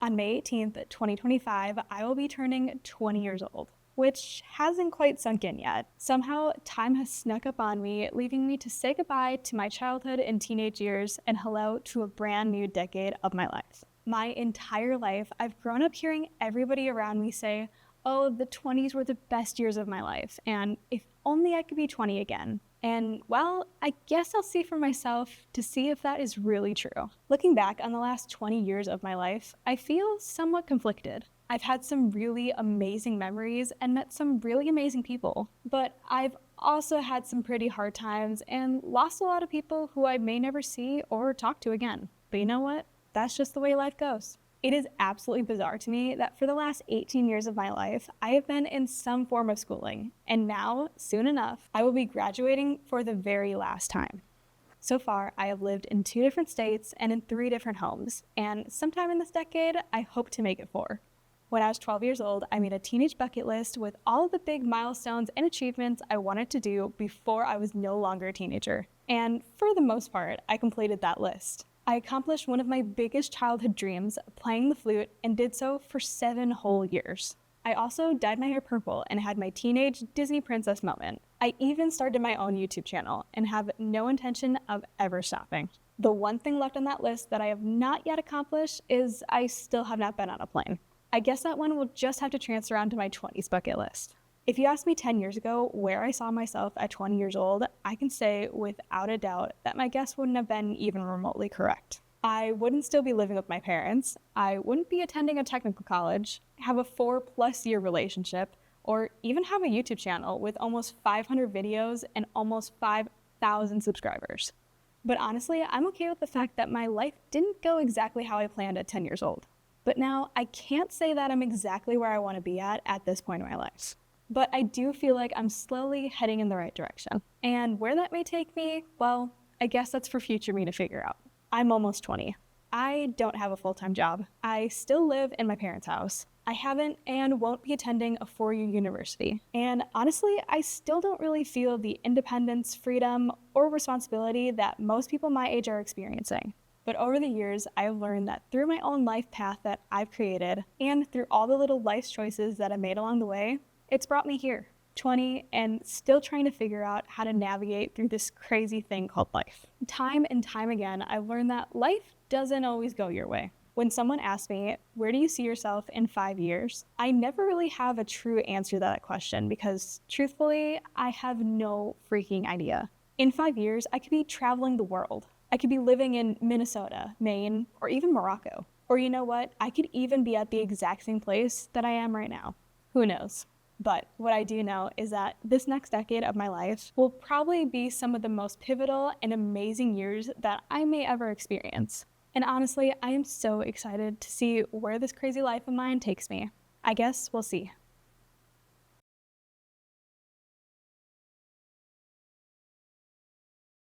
On May 18th, 2025, I will be turning 20 years old, which hasn't quite sunk in yet. Somehow, time has snuck up on me, leaving me to say goodbye to my childhood and teenage years and hello to a brand new decade of my life. My entire life, I've grown up hearing everybody around me say, oh, the 20s were the best years of my life, and if only I could be 20 again. And, well, I guess I'll see for myself to see if that is really true. Looking back on the last 20 years of my life, I feel somewhat conflicted. I've had some really amazing memories and met some really amazing people, but I've also had some pretty hard times and lost a lot of people who I may never see or talk to again. But you know what? That's just the way life goes. It is absolutely bizarre to me that for the last 18 years of my life, I have been in some form of schooling, and now, soon enough, I will be graduating for the very last time. So far, I have lived in 2 different states and in 3 different homes, and sometime in this decade, I hope to make it 4. When I was 12 years old, I made a teenage bucket list with all of the big milestones and achievements I wanted to do before I was no longer a teenager. And for the most part, I completed that list. I accomplished one of my biggest childhood dreams, playing the flute, and did so for 7 whole years. I also dyed my hair purple and had my teenage Disney princess moment. I even started my own YouTube channel and have no intention of ever stopping. The one thing left on that list that I have not yet accomplished is I still have not been on a plane. I guess that one will just have to transfer onto my 20s bucket list. If you asked me 10 years ago where I saw myself at 20 years old, I can say without a doubt that my guess wouldn't have been even remotely correct. I wouldn't still be living with my parents, I wouldn't be attending a technical college, have a 4+ year relationship, or even have a YouTube channel with almost 500 videos and almost 5,000 subscribers. But honestly, I'm okay with the fact that my life didn't go exactly how I planned at 10 years old. But now, I can't say that I'm exactly where I want to be at this point in my life. But I do feel like I'm slowly heading in the right direction. And where that may take me, well, I guess that's for future me to figure out. I'm almost 20. I don't have a full-time job. I still live in my parents' house. I haven't and won't be attending a 4-year university. And honestly, I still don't really feel the independence, freedom, or responsibility that most people my age are experiencing. But over the years, I've learned that through my own life path that I've created, and through all the little life choices that I made along the way, it's brought me here, 20, and still trying to figure out how to navigate through this crazy thing called life. Time and time again, I've learned that life doesn't always go your way. When someone asks me, where do you see yourself in 5 years? I never really have a true answer to that question because, truthfully, I have no freaking idea. In 5 years, I could be traveling the world. I could be living in Minnesota, Maine, or even Morocco. Or you know what? I could even be at the exact same place that I am right now. Who knows? But what I do know is that this next decade of my life will probably be some of the most pivotal and amazing years that I may ever experience. And honestly, I am so excited to see where this crazy life of mine takes me. I guess we'll see.